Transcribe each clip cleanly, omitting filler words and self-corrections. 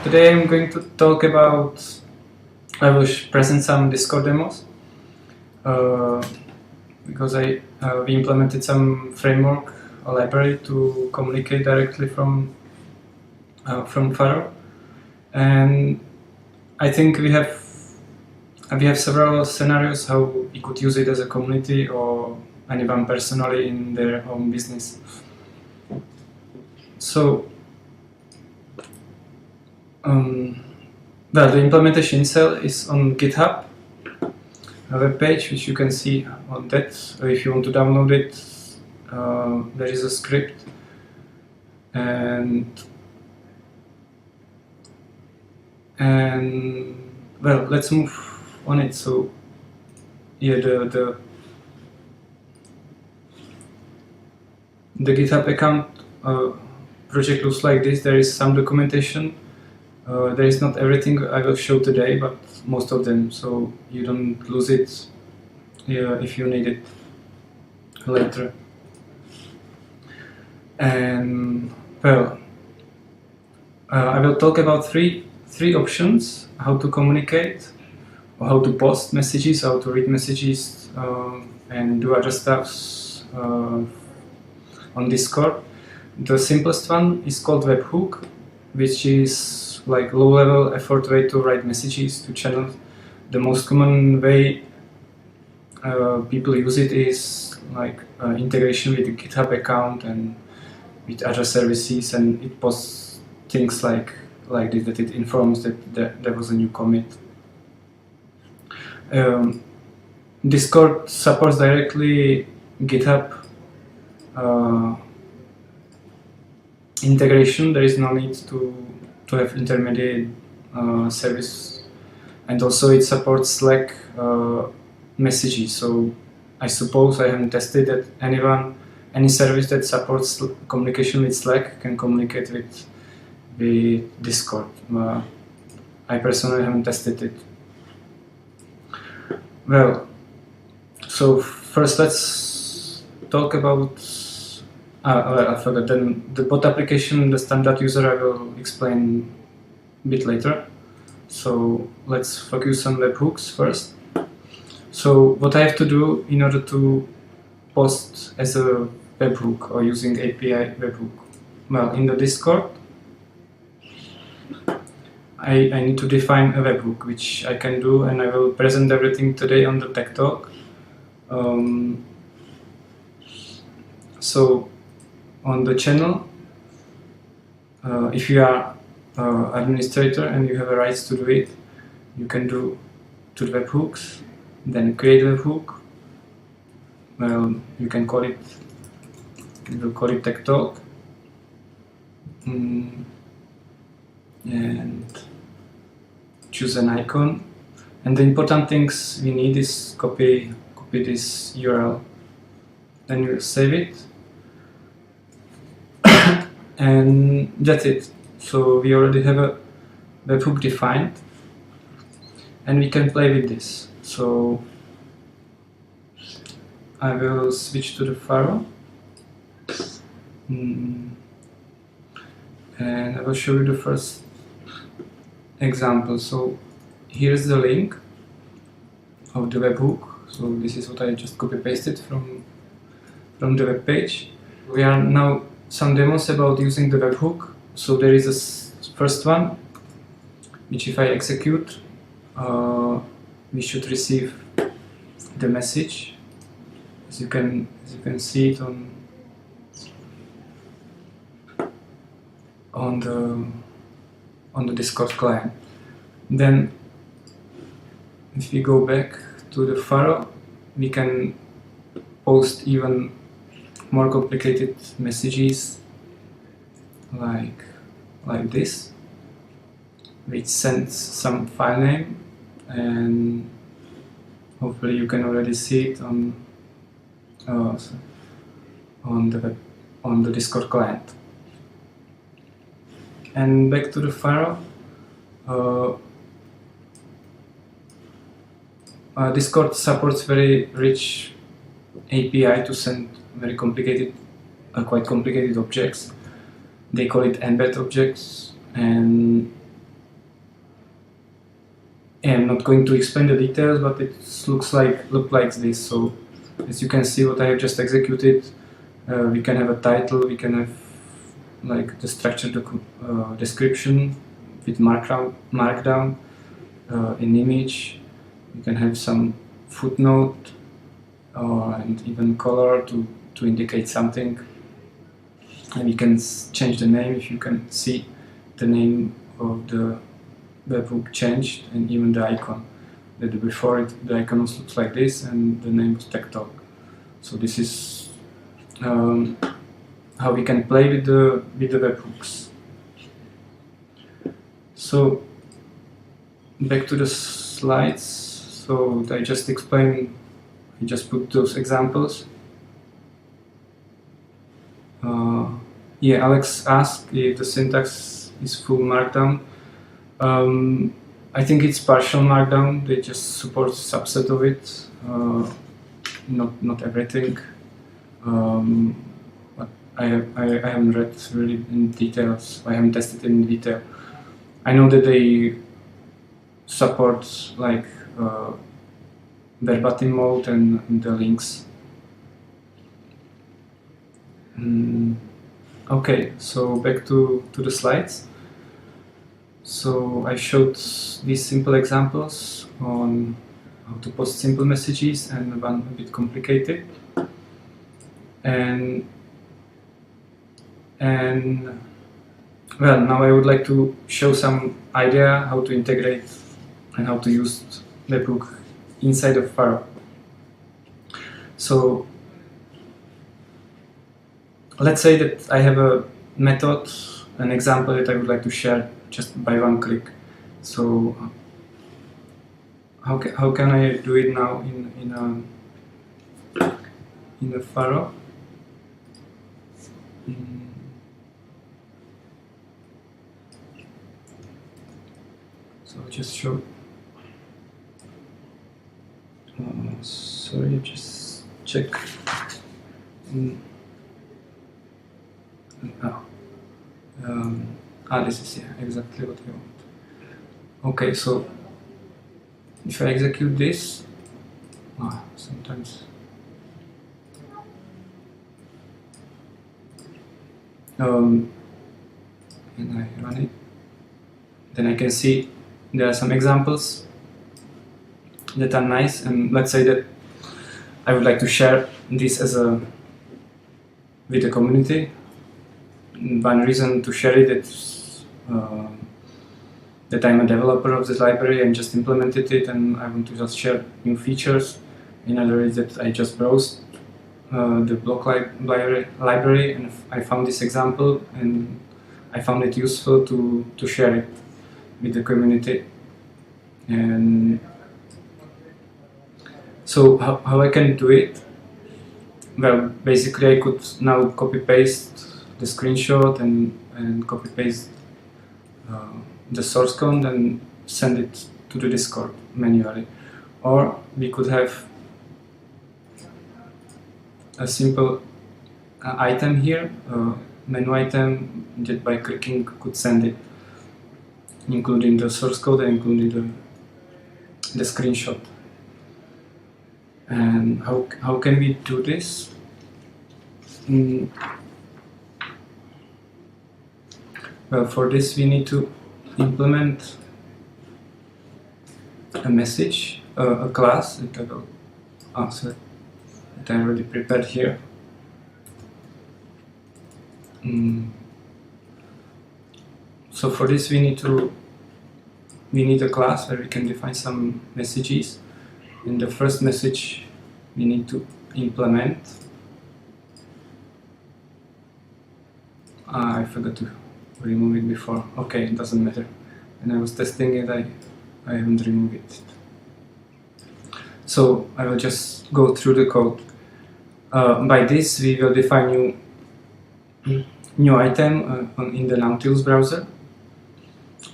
Today I'm going to talk about, I will present some Discord demos because we implemented some framework, a library to communicate directly from Pharo, and I think we have several scenarios how we could use it as a community or anyone personally in their own business. So, well, the implementation itself is on GitHub, a web page which you can see on that. If you want to download it, there is a script, and well, let's move on it. So, yeah, the GitHub account project looks like this. There is some documentation. There is not everything I will show today, but most of them, so you don't lose it if you need it later. And well, I will talk about three options: how to communicate, or how to post messages, how to read messages, and do other stuffs on Discord. The simplest one is called Webhook, which is like low-level effort way to write messages to channels. The most common way people use it is like integration with the GitHub account and with other services, and it posts things like this, that it informs that there was a new commit. Discord supports directly GitHub integration. There is no need to have intermediate service, and also it supports Slack messages. So I suppose I haven't tested that any service that supports communication with Slack can communicate with Discord. I personally haven't tested it. Well, so first let's talk about I forgot. Then the bot application, the standard user, I will explain a bit later. So let's focus on webhooks first. So what I have to do in order to post as a webhook or using API webhook? Well, in the Discord, I need to define a webhook, which I can do, and I will present everything today on the TechTalk. So on the channel, if you are administrator and you have a rights to do it, you can do to the webhooks, then create webhook. Well, you can call it, we will call it TechTalk, and choose an icon. And the important things we need is copy this URL. Then you save it. And that's it. So we already have a webhook defined, and we can play with this. So I will switch to the Pharo, and I will show you the first example. So here's the link of the webhook. So this is what I just copy pasted from the web page. We are now some demos about using the webhook. So there is a first one, which if I execute, we should receive the message. As you can see it on the Discord client. Then, if we go back to the Pharo, we can post even more complicated messages like this, which sends some file name, and hopefully you can already see it on the Discord client. And back to the Pharo. Discord supports very rich API to send very complicated, quite complicated objects. They call it embed objects, and I'm not going to explain the details, but it looks like this. So as you can see, what I have just executed, we can have a title, we can have like the structured description with markdown, an image. We can have some footnote and even color to indicate something. And we can change the name. If you can see, the name of the webhook changed, and even the icon. That before the icon looks like this, and the name was TechTalk. So this is how we can play with the webhooks. So back to the slides. So I just explained. I just put those examples. Yeah, Alex asked if the syntax is full markdown. I think it's partial markdown. They just support subset of it, not everything. But I haven't read really in details. I haven't tested it in detail. I know that they support like verbatim mode and the links. Okay, so back to the slides. So I showed these simple examples on how to post simple messages and one a bit complicated. And well, now I would like to show some idea how to integrate and how to use Webhook inside of Pharo. So let's say that I have a method, an example that I would like to share just by one click. So how can I do it now in a Pharo? So I'll just show. Sorry, just check. This is exactly what I want. Okay, so if I execute this, sometimes and I run it, then I can see there are some examples that are nice, and let's say that I would like to share this with the community. One reason to share it is that I'm a developer of this library and just implemented it, and I want to just share new features. Another is that I just browsed the block library and I found this example and I found it useful to share it with the community. And so how I can do it? Well, basically I could now copy paste the screenshot and copy paste the source code and send it to the Discord manually. Or we could have a simple item here, menu item that by clicking could send it, including the source code and including the screenshot. And how can we do this? Well, for this we need to implement a message, a class that I will answer, that I already prepared here. So for this we need a class where we can define some messages. In the first message we need to implement. I forgot to remove it before. Okay, it doesn't matter. When I was testing it, I haven't removed it. So I will just go through the code. By this we will define new item in the Nautilus browser.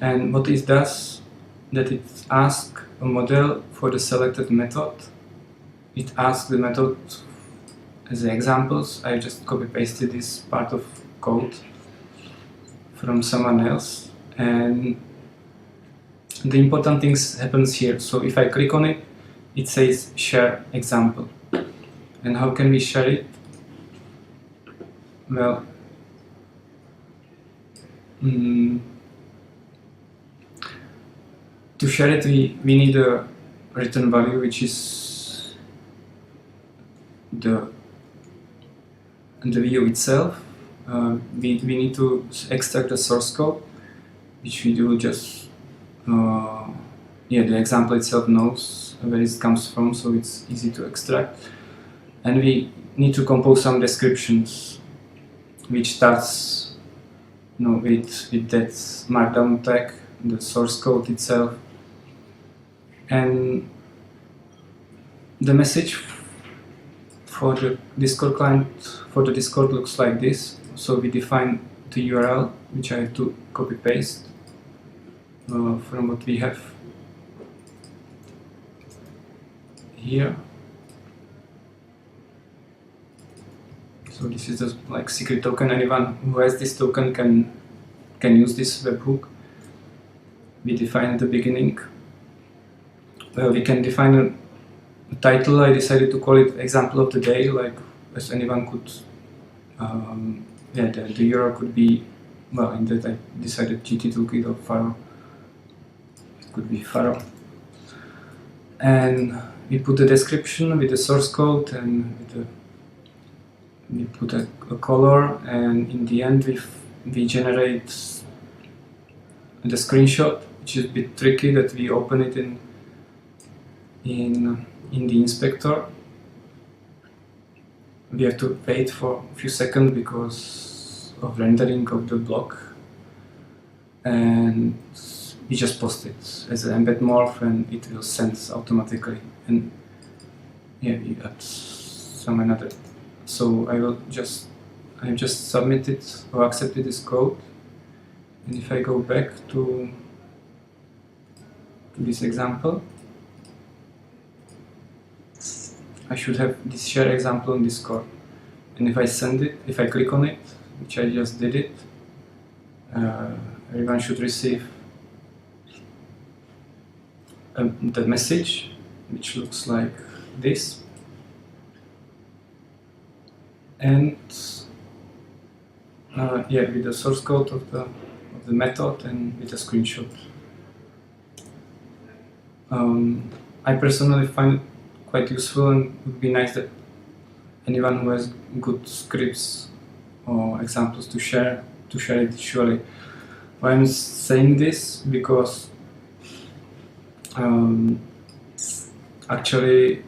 And what it does, that it asks a model for the selected method. It asks the method as the examples. I just copy pasted this part of code from someone else, and the important things happens here. So if I click on it, it says share example. And how can we share it? Well, to share it, we need a return value, which is the view itself. We need to extract the source code, which we do just the example itself knows where it comes from, so it's easy to extract. And we need to compose some descriptions, which starts with that markdown tag, the source code itself. And the message for the Discord client, for the Discord, looks like this. So we define the URL, which I have to copy paste from what we have here. So this is just like secret token. Anyone who has this token can use this webhook. We define at the beginning. We can define a title. I decided to call it example of the day, like as anyone could. The URL could be, well, in that I decided GT toolkit or Pharo. It could be Pharo. And we put the description with the source code, and we put a color, and in the end we generate the screenshot, which is a bit tricky that we open it in the inspector. We have to wait for a few seconds because of rendering of the block, and we just post it as an embed morph, and it will send automatically. And we add some another. So I have just submitted or accepted this code, and if I go back to this example, I should have this share example on Discord. And if I send it, if I click on it, which I just did it, everyone should receive the message, which looks like this. And with the source code of the method and with a screenshot. I personally find it quite useful, and it would be nice that anyone who has good scripts or examples to share it visually. Why I'm saying this? Because actually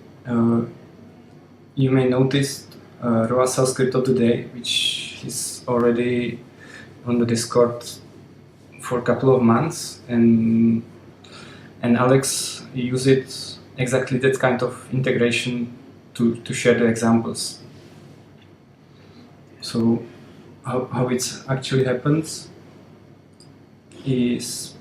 you may notice ROASL script of the day, which is already on the Discord for a couple of months, and Alex used it exactly that kind of integration to share the examples. So how it actually happens is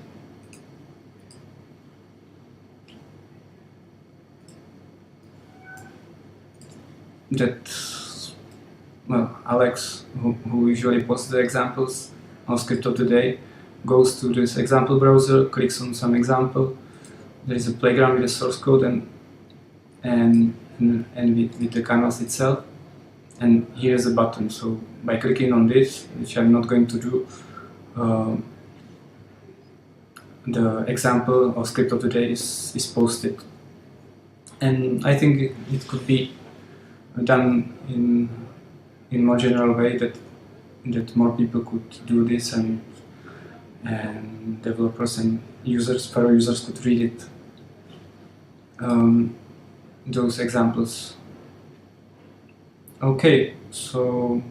that, well, Alex, who usually posts the examples on script of the day, goes to this example browser, clicks on some example. There is a playground with the source code and with the canvas itself, and here is a button. So by clicking on this, which I'm not going to do, the example or script of the day is posted. And I think it could be done in more general way, that more people could do this, and developers and users, Pharo users, could read it. Those examples. Okay, so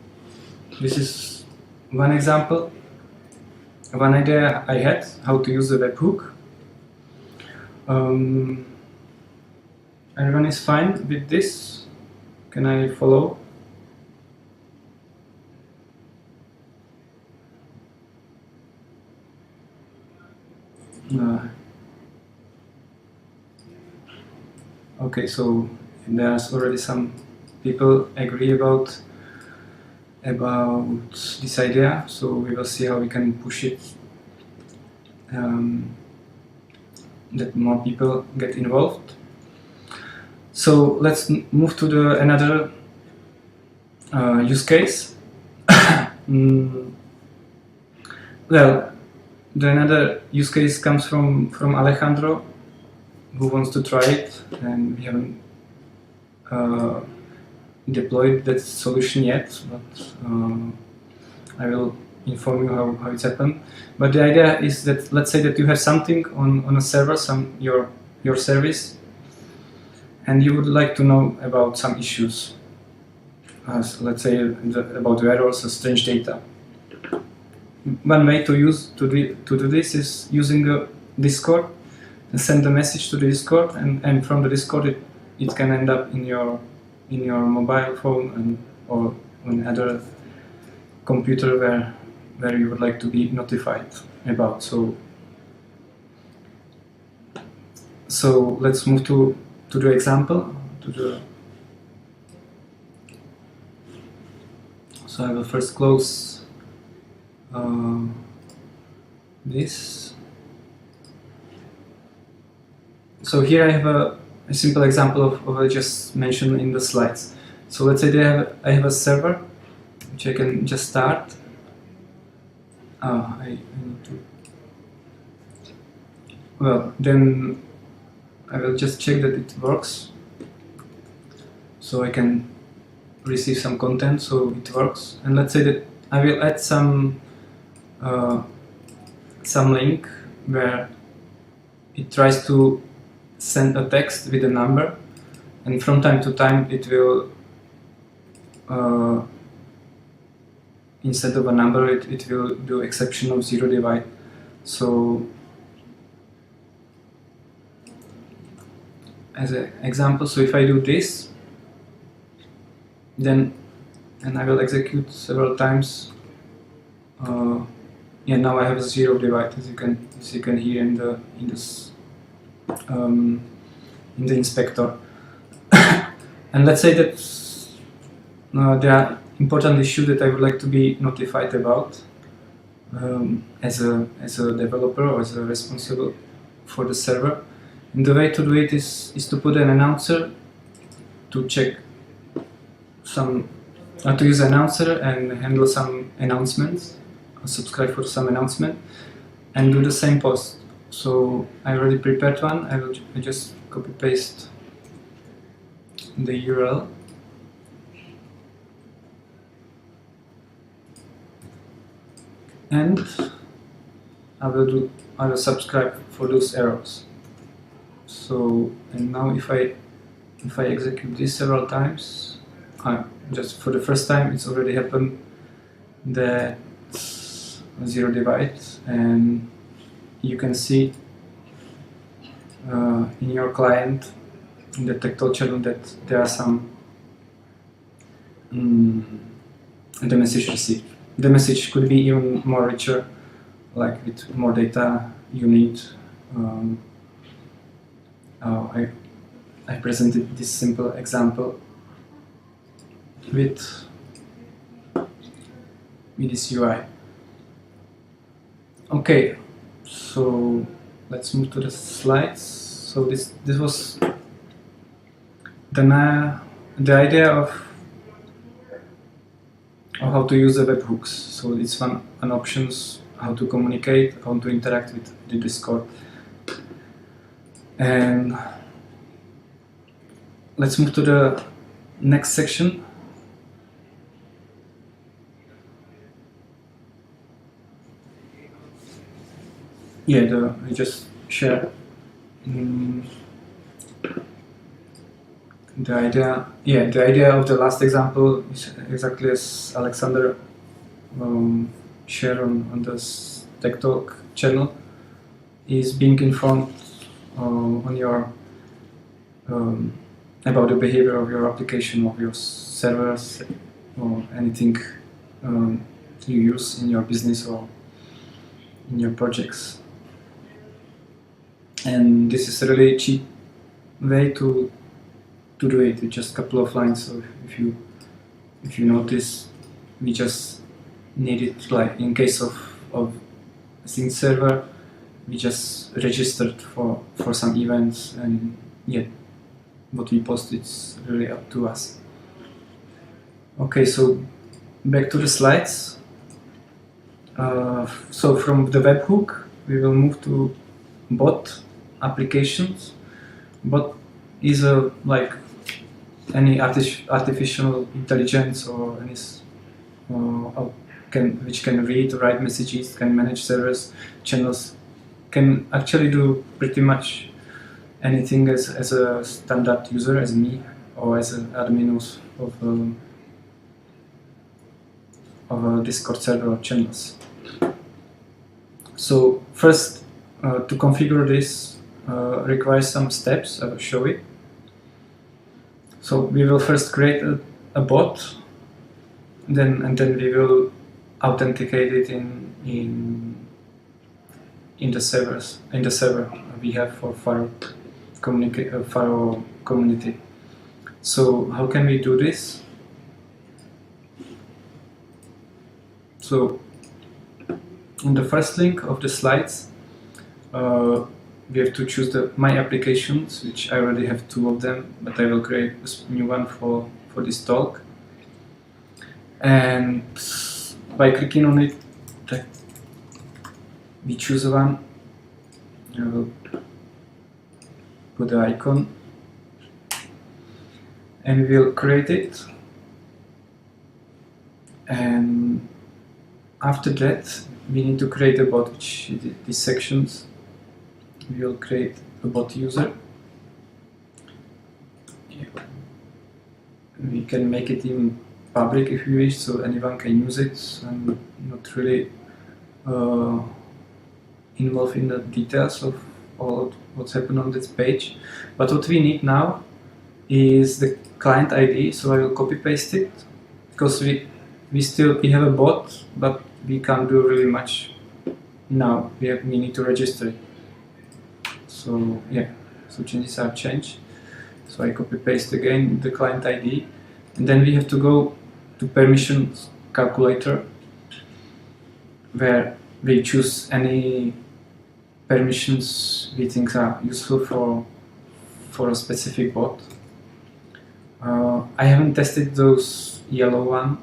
this is one example, one idea I had how to use the webhook. Everyone is fine with this? Can I follow? Okay, so there's already some people agree about this idea, so we will see how we can push it that more people get involved. So let's move to another use case. Well, another use case comes from Alejandro, who wants to try it, and we haven't deployed that solution yet, but I will inform you how it's happened. But the idea is that, let's say that you have something on a server, your service, and you would like to know about some issues. So let's say about errors or strange data. One way to do this is using a Discord, and send a message to the Discord, and from the Discord it can end up in your mobile phone or on other computer where you would like to be notified about. So let's move to the example. So I will first close this. So here I have a simple example of what I just mentioned in the slides. So let's say I have a server which I can just start. I need to. Well, then I will just check that it works. So I can receive some content, so it works. And let's say that I will add some link where it tries to send a text with a number, and from time to time it will instead of a number it will do exception of zero divide. So as an example, so if I do this, then and I will execute several times, yeah, now I have a zero divide, as you can hear in the inspector. And let's say that there are important issues that I would like to be notified about as a developer or as a responsible for the server. And the way to do it is to put an announcer to check to use announcer and handle some announcements, or subscribe for some announcement, and do the same post. So I already prepared one. I just copy paste the URL. And I will subscribe for those errors. So, and now if I execute this several times, just for the first time it's already happened that zero divide, and you can see in your client, in the TechTalk channel, that there are some the message received. The message could be even more richer, like with more data you need. I presented this simple example with this UI. Okay, so let's move to the slides. So this was the idea of how to use the webhooks. So it's one options, how to communicate, how to interact with the Discord. And let's move to the next section. Yeah, I just share the idea. Yeah, the idea of the last example is exactly as Alexander shared on this TechTalk channel, is being informed on your about the behavior of your application, of your servers, or anything you use in your business or in your projects. And this is a really cheap way to do it with just a couple of lines. So if you notice, we just need it, like in case of sync server, we just registered for some events, and yeah, what we post is really up to us. Okay, so back to the slides. So from the webhook, we will move to bot applications. Bot is like any artificial intelligence or any which can read, write messages, can manage servers, channels, can actually do pretty much anything as a standard user, as me, or as an admin of a Discord server or channels. So first, to configure this requires some steps. I will show it. So we will first create a bot, and then we will authenticate it in the servers, in the server we have for Pharo community. So how can we do this? So on the first link of the slides, we have to choose my applications, which I already have 2 of them, but I will create a new one for this talk. And by clicking on it, we choose one. I will put the icon, and we will create it. And after that, we need to create a bot, which is these sections. We will create a bot user. We can make it in public if we wish, so anyone can use it. I'm not really involved in the details of all what's happened on this page. But what we need now is the client ID, so I will copy paste it, because we have a bot, but we can't do really much now. We need to register it. So yeah, so changes are changed. So I copy paste again the client ID, and then we have to go to permissions calculator, where we choose any permissions we think are useful for a specific bot. I haven't tested those yellow one.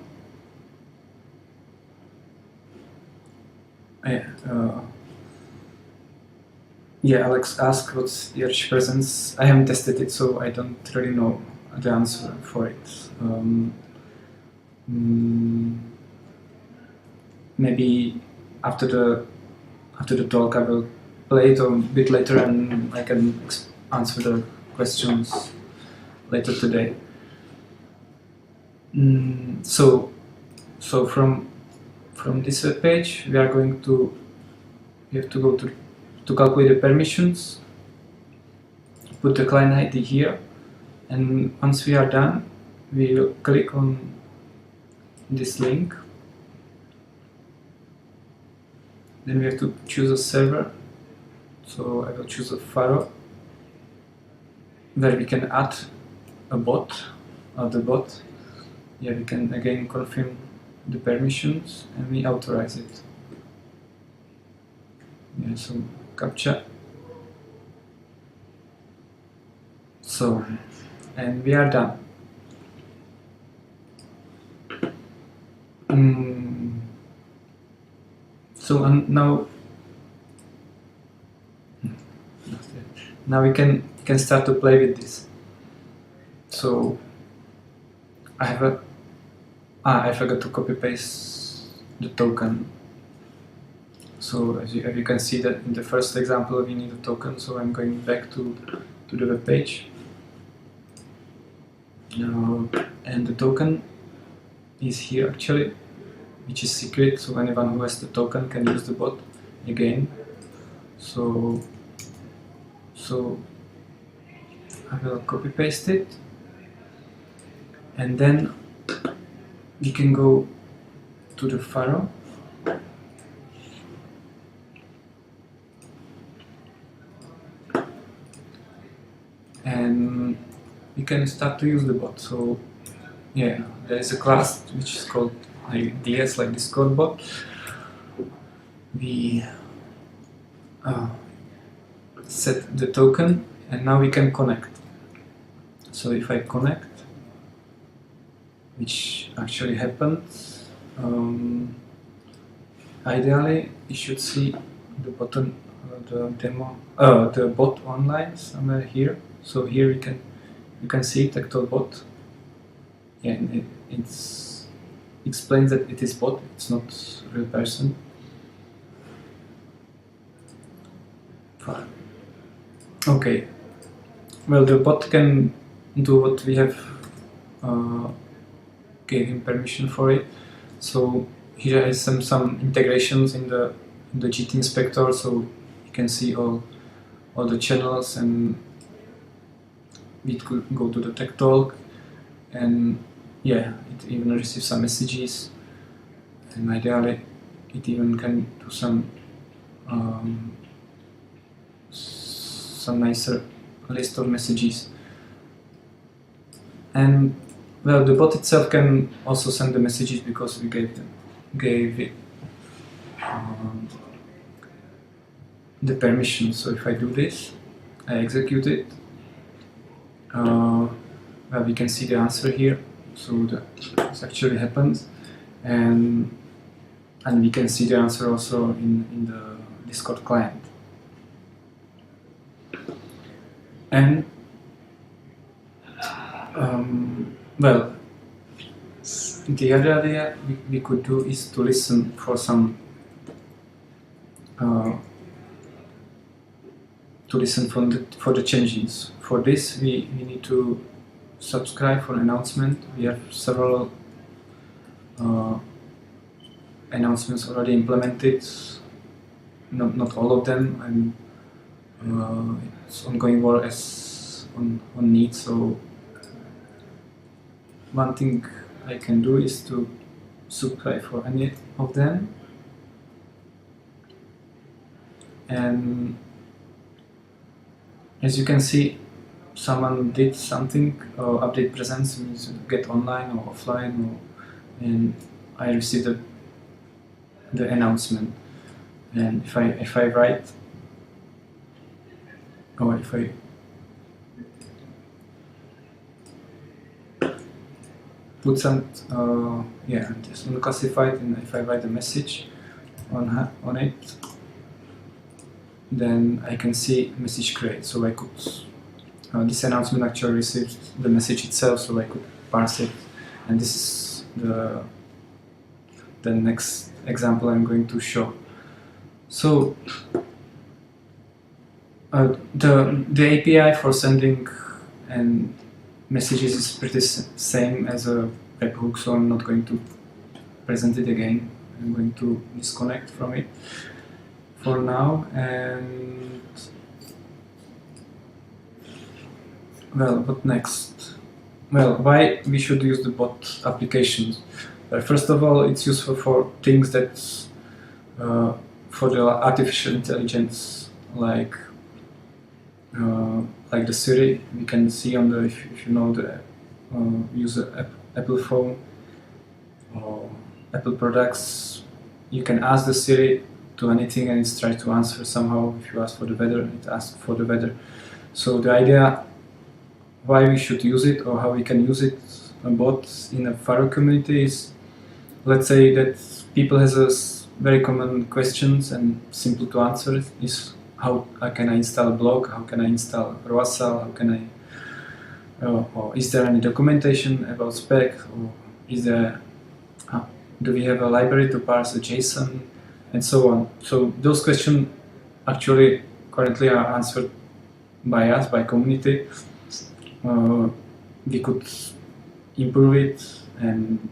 Yeah, Alex asked what's the Arch presence. I haven't tested it, so I don't really know the answer for it. Maybe after the talk I will play it a bit later, and I can answer the questions later today. So from this web page, we have to go to calculate the permissions, put the client ID here, and once we are done, we will click on this link. Then we have to choose a server, so I will choose a Pharo, where we can add a bot, the bot. Yeah, we can again confirm the permissions, and we authorize it. Yeah, so captcha. So, and we are done. So now we can start to play with this. So I have I forgot to copy paste the token. So as you can see that in the first example we need a token, so I'm going back to the web page. And the token is here actually, which is secret, so anyone who has the token can use the bot again. So I will copy paste it, and then we can go to the Pharo. And we can start to use the bot. So yeah, there is a class which is called DS, like Discord bot. We set the token, and now we can connect. So if I connect, which actually happened, ideally you should see the button, the demo, the bot online somewhere here. So here you can see TechTalk bot. Yeah, and it explains that it is bot, it's not real person. Fine. Okay. Well, the bot can do what we have gave him permission for it. So here is some integrations in the GT inspector, so you can see all the channels, and we could go to the TechTalk, and yeah, it even receives some messages, and ideally it even can do some nicer list of messages. And well, the bot itself can also send the messages because we gave it the permission. So if I do this, I execute it, well, we can see the answer here. So this actually happens, and we can see the answer also in the Discord client. And well, the other idea we could do is to listen for some for the changes. For this, we need to subscribe for announcement. We have several announcements already implemented. Not all of them, and it's ongoing work as on need. So one thing I can do is to subscribe for any of them, and as you can see, someone did something, or update presents means get online or offline, and I received the announcement. And if I write, or if I put some just unclassified, and if I write a message on it, then I can see message create. So I could this announcement actually received the message itself, so I could parse it, and this is the next example I'm going to show. So the API for sending and messages is pretty same as a webhook, so I'm not going to present it again. I'm going to disconnect from it for now. And well, what next? Well, why we should use the bot applications? First of all, it's useful for things that for the artificial intelligence, like the Siri. We can see on the if you know the user Apple phone or Apple products, you can ask the Siri to anything and it's tries to answer somehow. If you ask for the weather, it asks for the weather. So the idea why we should use it, or how we can use it bot in a Pharo community, is, let's say that people has a very common questions and simple to answer is how can I install a blog, how can I install ROASAL, how can I, or is there any documentation about spec, or is there, do we have a library to parse a JSON, and so on. So those questions actually currently are answered by us, by community. We could improve it, and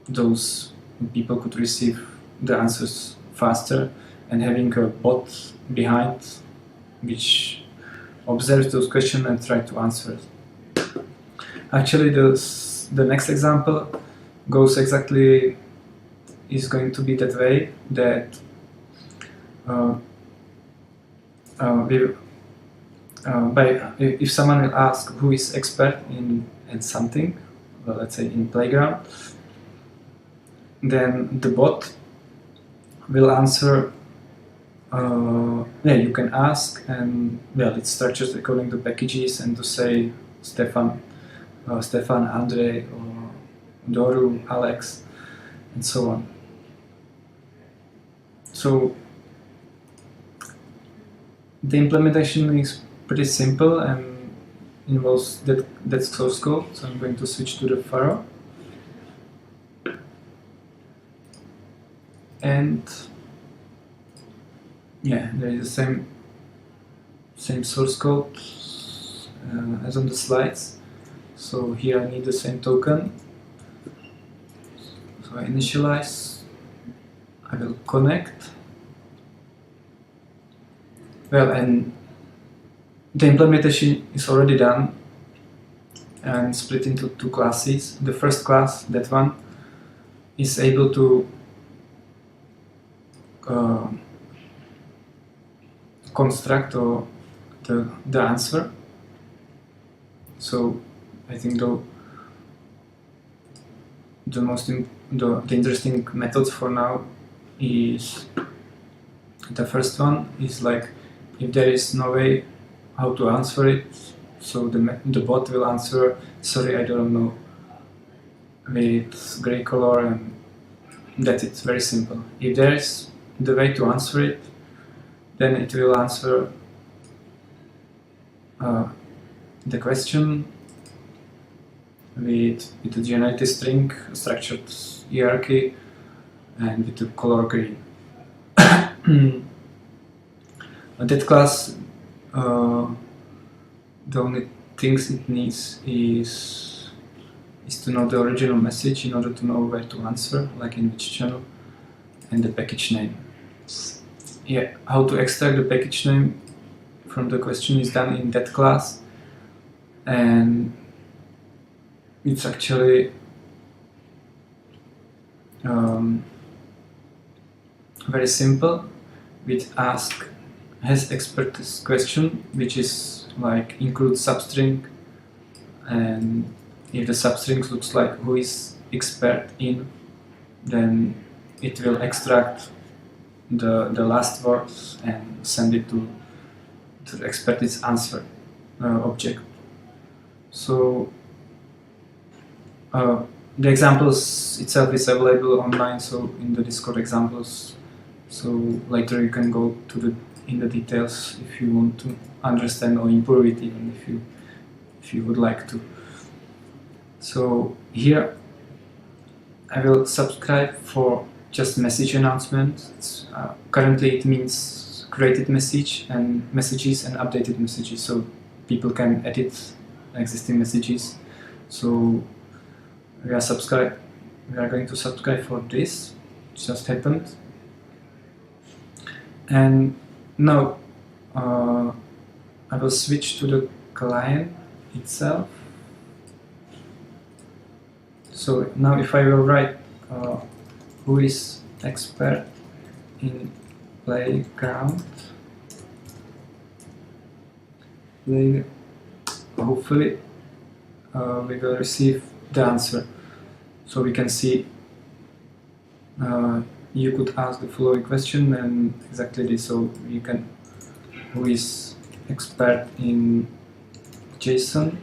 those people could receive the answers faster, and having a bot behind which observes those questions and try to answer it. Actually, the next example goes exactly, is going to be that way, that if someone will ask who is expert in something, well, let's say in playground, then the bot will answer yeah, you can ask, and well, it's structured according to packages, and to say Stefan, Andre, or Doru, Alex, and so on. So the implementation is pretty simple and involves that source code. So I'm going to switch to the Pharo, and yeah, there is the same source code as on the slides. So here I need the same token. So I initialize, I will connect. Well, and the implementation is already done and split into two classes. The first class, that one, is able to construct the answer. So I think the interesting methods for now is the first one is like, if there is no way how to answer it, so the bot will answer, sorry, I don't know, with gray color, and that's it, very simple. If there is the way to answer it, then it will answer the question with the generated string, structured hierarchy, and with the color green. That class, the only things it needs is to know the original message in order to know where to answer, like in which channel, and the package name. Yeah, how to extract the package name from the question is done in that class, and it's actually very simple. With ask has expert question, which is like include substring, and if the substring looks like who is expert in, then it will extract the last words and send it to the expert's answer object. So the examples itself is available online, so in the Discord examples. So later you can go to in the details if you want to understand or improve it, even if you would like to. So here I will subscribe for just message announcements. Currently it means created messages and updated messages, so people can edit existing messages. So we are going to subscribe for this. It just happened. And now I will switch to the client itself. So now if I will write who is expert in playground, hopefully we will receive the answer. So we can see you could ask the following question, and exactly this. So you can, who is expert in JSON,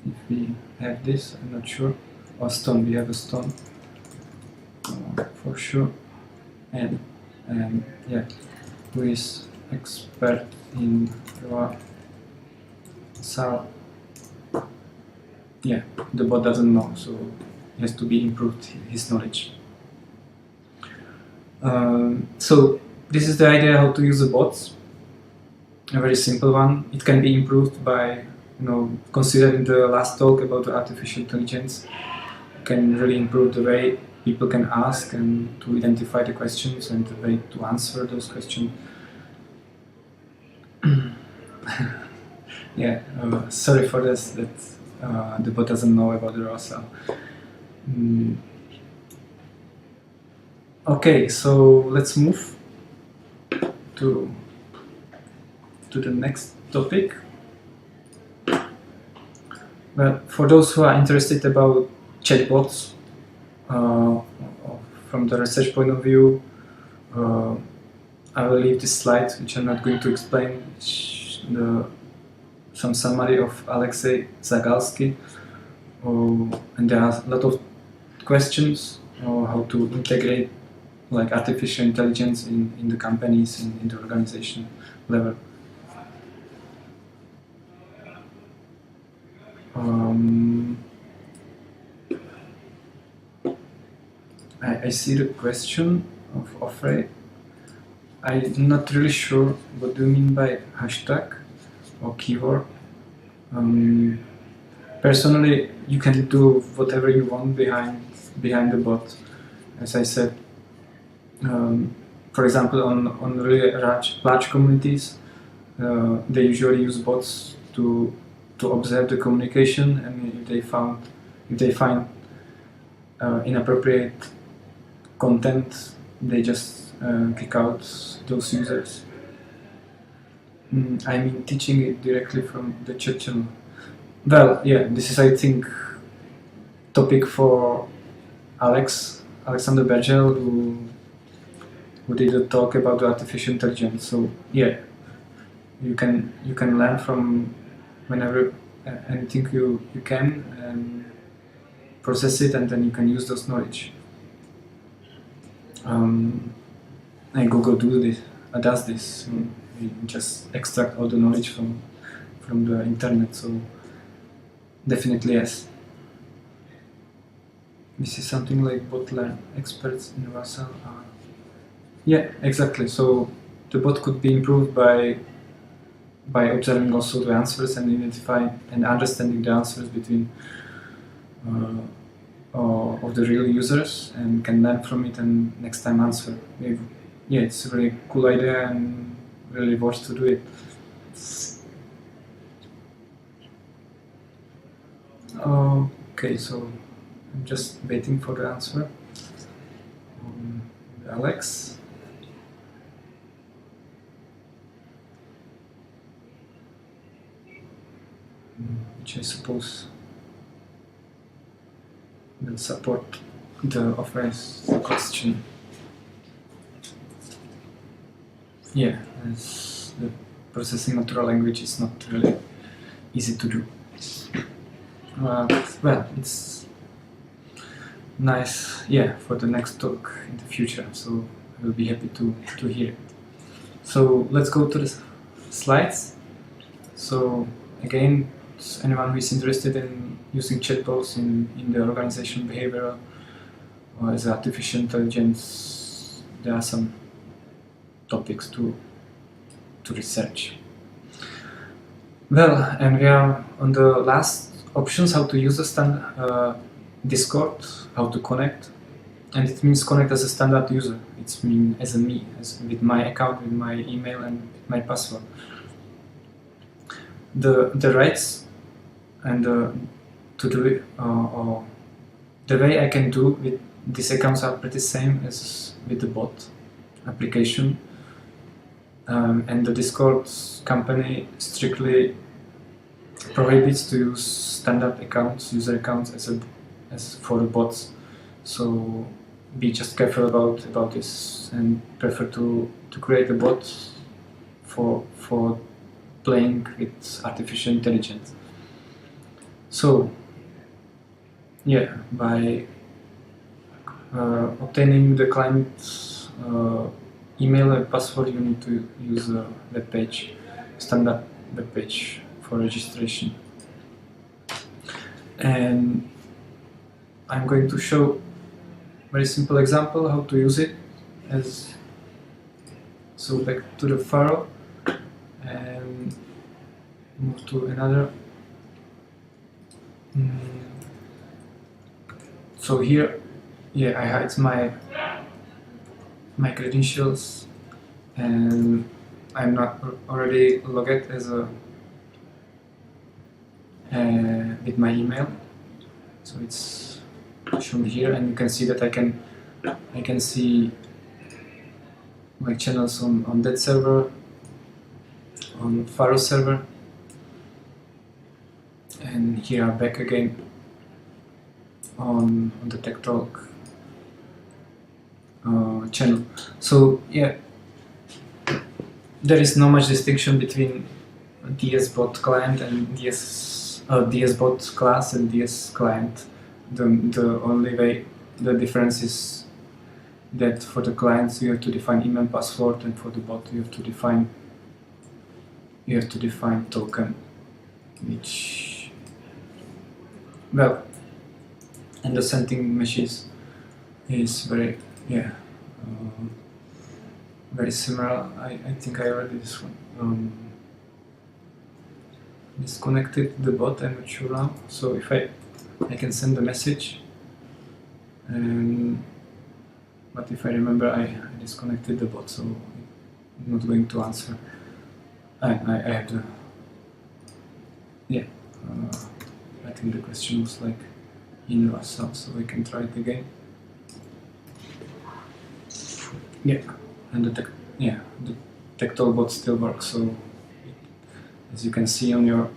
if we have this, I'm not sure, or stone, we have a stone for sure, and yeah, who is expert in Sal. Yeah, the bot doesn't know, so it has to be improved, his knowledge. So this is the idea how to use the bots. A very simple one. It can be improved by, considering the last talk about the artificial intelligence. It can really improve the way people can ask and to identify the questions and the way to answer those questions. Yeah, sorry for this, that the bot doesn't know about the ROSA. Okay, so let's move to the next topic. Well, for those who are interested about chatbots, from the research point of view, I will leave this slide, which I'm not going to explain, some summary of Alexei Zagalsky, and there are a lot of questions how to integrate like artificial intelligence in the companies, in the organization level. I see the question of Ofrey. I'm not really sure what do you mean by hashtag or keyword. Personally, you can do whatever you want behind the bot. As I said, for example, on really large communities, they usually use bots to observe the communication, and if they find inappropriate content, they just kick out those users. I mean, teaching it directly from the chat channel. Well, yeah, this is, I think, topic for Alexander Bergel, who did a talk about the artificial intelligence. So yeah, you can learn from whenever anything you can, and process it, and then you can use those knowledge. And Google does this. You just extract all the knowledge from the internet. So definitely yes. This is something like bot learn experts in Russell. Yeah, exactly. So the bot could be improved by observing also the answers and identifying and understanding the answers between of the real users, and can learn from it and next time answer. Yeah, it's a really cool idea and really worth to do it. Okay, so I'm just waiting for the answer. Alex. Which I suppose will support the Ofrey's question. Yeah, as the processing natural language is not really easy to do. Well, it's nice, yeah, for the next talk in the future, so I will be happy to hear it. So let's go to the slides. So again, anyone who is interested in using chatbots in the organization behavior or as artificial intelligence, there are some topics to research. Well, and we are on the last options, how to use the standard Discord, how to connect, and it means connect as a standard user. It's mean as with my account, with my email and my password. The rights and to do it, or the way I can do with these accounts are pretty same as with the bot application, and the Discord company strictly prohibits to use standard accounts, user accounts as for the bots. So be just careful about this, and prefer to create a bot for playing with artificial intelligence. So yeah, by obtaining the client's email and password, you need to use a web page, standard web page for registration. And I'm going to show very simple example how to use it. So back to the Pharo and move to another. So here, yeah, I hide my credentials, and I'm not already logged as a with my email. So it's shown here, and you can see that I can see my channels on that server, on Pharo server, and here I'm back again on the TechTalk channel. So yeah, there is no much distinction between DSBot client and DSBot class and DS client. The only way, the difference is that for the clients you have to define email password, and for the bot you have to define token, which, well, and the sending message is very, very similar. I think I already disconnected the bot, I'm not sure now. So if I can send the message, but if I remember, I disconnected the bot, so I'm not going to answer. I have the, I think the question was like in Russell, so I can try it again. Yeah, and the TechTalk bot still works. So as you can see on your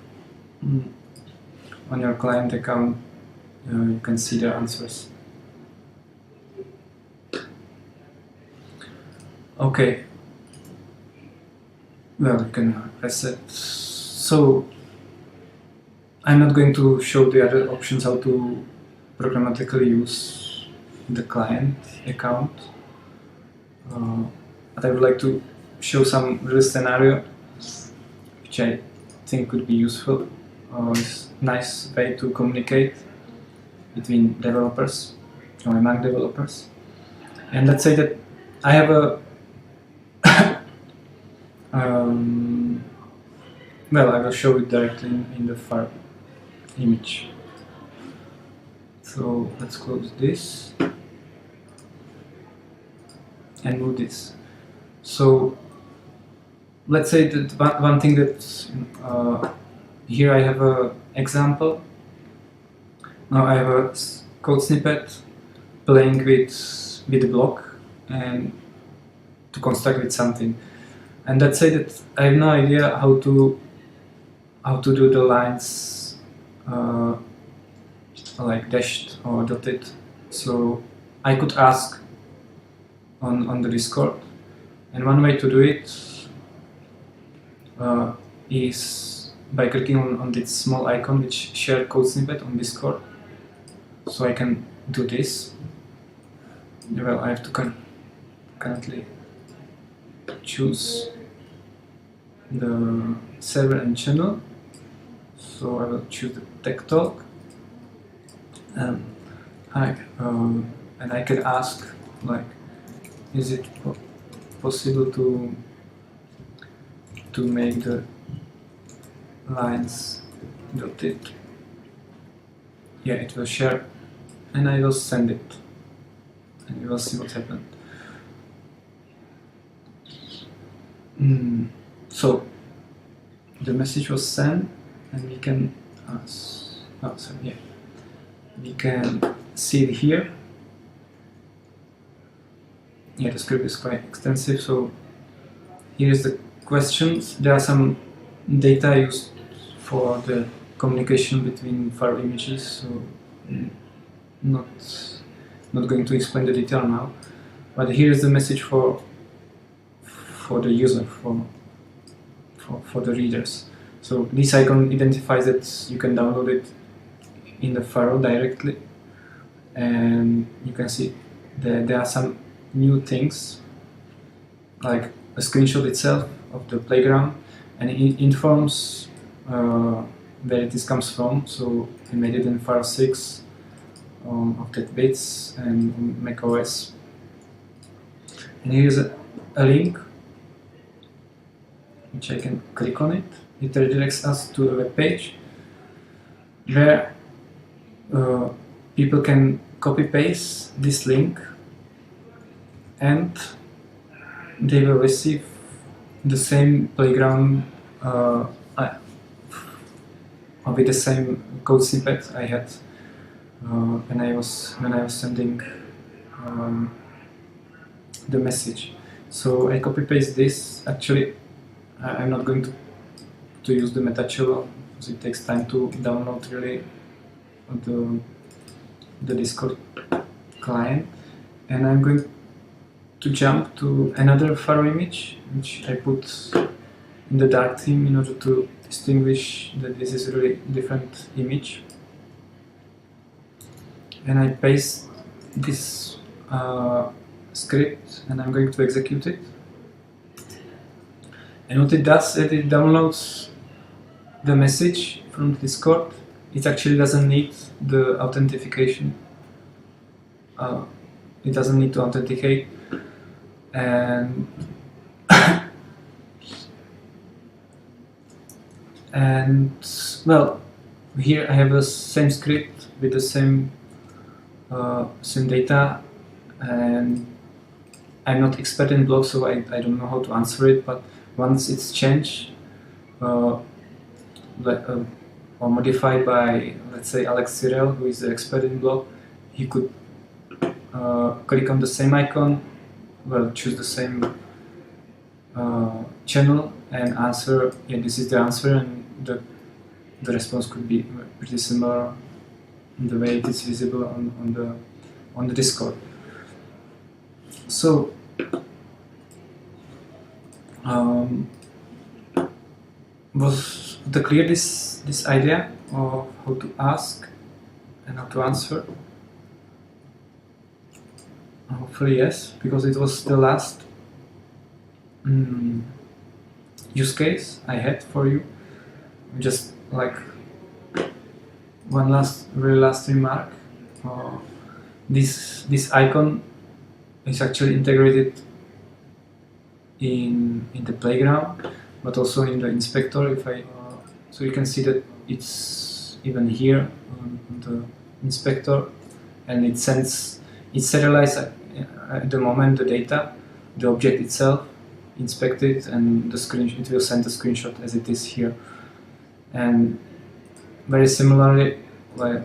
client account, you can see the answers. Okay. Well, you can reset. So I'm not going to show the other options how to programmatically use the client account, but I would like to show some real scenario which I think could be useful. It's a nice way to communicate between developers or among developers. And let's say that I have a well, I will show it directly in the Pharo image. So let's close this and move this. So let's say that one thing that here I have an example. Now I have a code snippet playing with the block and to construct with something. And let's say that I have no idea how to do the lines like dashed or dotted. So I could ask on the Discord, and one way to do it is by clicking on this small icon which share code snippet on Discord. So I can do this. Well, I have to currently choose the server and channel, so I will choose the TechTalk, and I can ask, like, is it possible to make the lines dotted? Yeah, it will share, and I will send it, and you will see what happened. So the message was sent, and we can we can see it here. Yeah, the script is quite extensive. So here is the questions. There are some data used for the communication between Pharo images. So not going to explain the detail now. But here is the message for the user, for the readers. So this icon identifies that you can download it in the Pharo directly, and you can see that there are some new things, like a screenshot itself of the playground, and it informs where this comes from. So we made it in Pharo 6 of that bits and on macOS. And here is a link which I can click on it. It redirects us to a web page where people can copy paste this link, and they will receive the same playground with the same code snippet I had when I was sending the message. So I copy paste this. Actually, I'm not going to use the meta-channel because it takes time to download really the Discord client, and I'm going to jump to another Pharo image, which I put in the dark theme in order to distinguish that this is a really different image. And I paste this script and I'm going to execute it. And what it does is it downloads the message from Discord. It actually doesn't need the authentication. It doesn't need to authenticate. And well, here I have the same script with the same data, and I'm not expert in blog, so I don't know how to answer it. But once it's changed or modified by, let's say, Alex Cyril, who is the expert in blog, he could click on the same icon, well, choose the same channel and answer, yeah, this is the answer, and the response could be pretty similar in the way it is visible on the Discord. So was the clear this idea of how to ask and how to answer? Hopefully yes, because it was the last use case I had for you. Just like one very last remark. This icon is actually integrated in the playground, but also in the inspector. So you can see that it's even here on the inspector, and it serializes at the moment the data, the object itself, inspect it, and it will send a screenshot as it is here. And very similarly, like,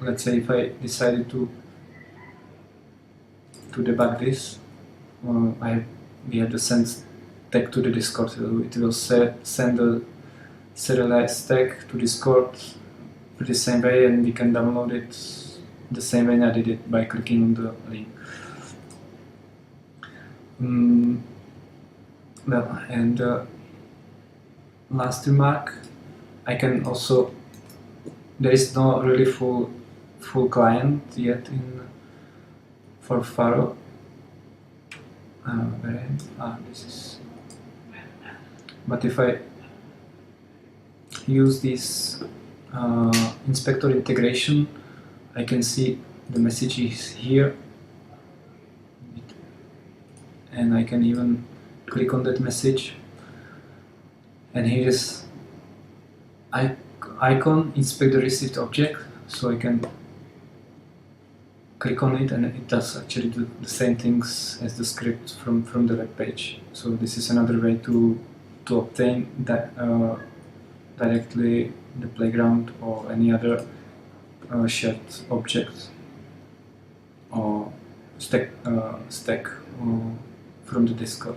let's say if I decided to debug this, we have the send tag to the Discord. So it will send a serialized tag to Discord the same way, and we can download it the same way I did it by clicking on the link. Well, and last remark, I can also, there is no really full client yet for Pharo. This is, but if I use this inspector integration, I can see the messages here, and I can even click on that message, and here is icon inspect the received object, so I can click on it and it does actually do the same things as the script from the web page. So this is another way to obtain that directly the playground or any other shared object or stack from the Discord.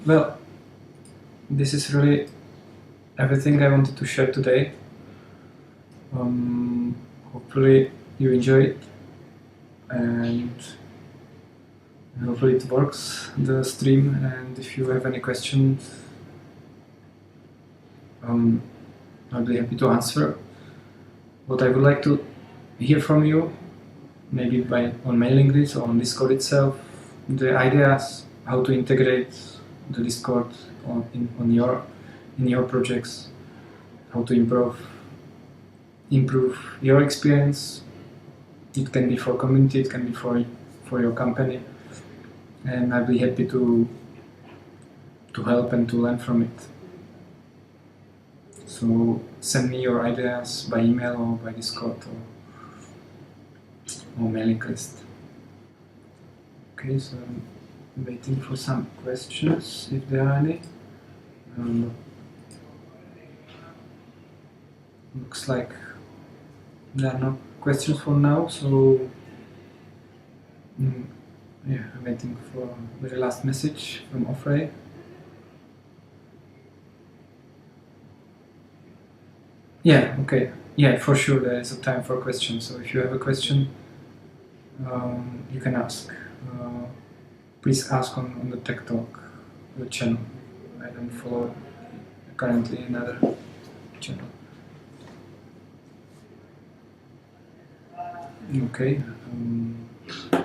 Well, this is really everything I wanted to share today. Hopefully you enjoy it, and hopefully it works, the stream, and if you have any questions, I'll be happy to answer. What I would like to hear from you, maybe on mailing list or on Discord itself, the ideas how to integrate the Discord in your projects, how to improve your experience. It can be for community, it can be for your company, and I'll be happy to help and to learn from it. So send me your ideas by email or by Discord or mailing list. Okay, so I'm waiting for some questions if there are any. Looks like there are no questions for now, so yeah, I'm waiting for the very last message from Ofrey. Yeah, okay. Yeah, for sure there is a time for questions, so if you have a question, you can ask. Please ask on the TechTalk channel. I don't follow currently another channel. Okay, I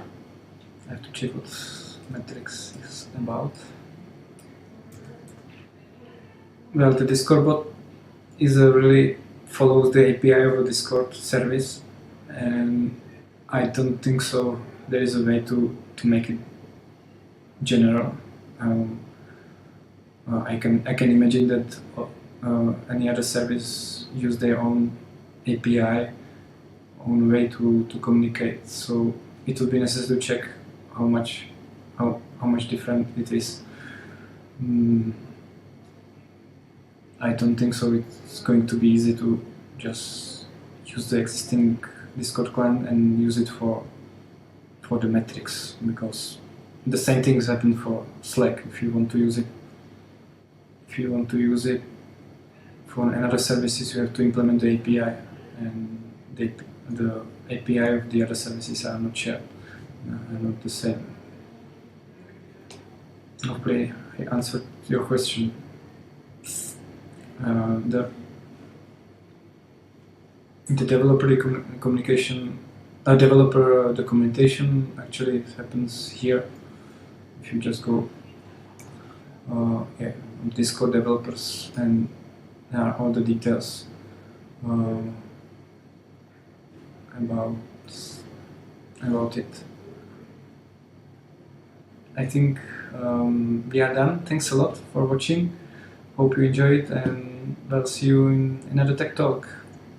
have to check what metrics is about. Well, the Discord bot is really follows the API of a Discord service, and I don't think so there is a way to make it general. I can imagine that any other service use their own API, own way to communicate. So it would be necessary to check how much different it is. I don't think so. It's going to be easy to just use the existing Discord client and use it for the metrics, because the same things happen for Slack. If you want to use it for another services, you have to implement the API, and the API of the other services are not shared, are not the same. Hopefully I answered your question. The developer communication, developer documentation, actually it happens here. If you just go Discord developers, and there are all the details about it. I think we are done. Thanks a lot for watching. Hope you enjoyed, and we'll see you in another Tech Talk.